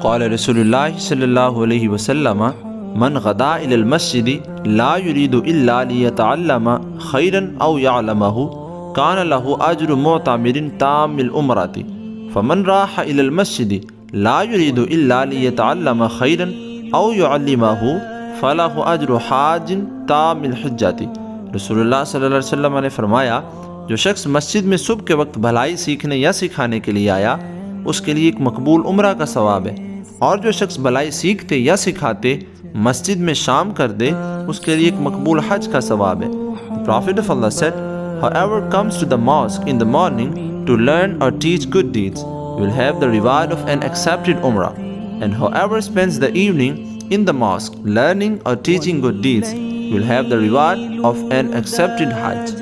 क़ाल रसूलुल्लाह सल्लल्लाहु अलैहि वसल्लम मन गदा इलल मस्जिद ला युरीदु इल्ला लियतअल्लम खैरन औ यअलमहु कान लहु अज्रु मुअतमिरिन तामिल उमरति फमन राह इलल मस्जिद ला युरीदु इल्ला लियतअल्लम खैरन औ युअल्लिमहु फलहु अज्रु हाजिन तामिल हज्जति। रसूलुल्लाह सल्लल्लाहु अलैहि वसल्लम ने फरमाया, जो शख्स मस्जिद में सुबह के वक्त भलाई सीखने या सिखाने के लिए आया उसके लिए एक मकबूल उम्रा का सवाब है, और जो शख्स भलाई सीखते या सिखाते मस्जिद में शाम कर दे उसके लिए एक मकबूल हज का सवाब है। The Prophet of Allah said, whoever comes to the mosque in the morning to learn or teach good deeds will have the reward of an accepted umrah, and whoever spends the evening in the mosque learning or teaching good deeds will have the reward of an accepted hajj.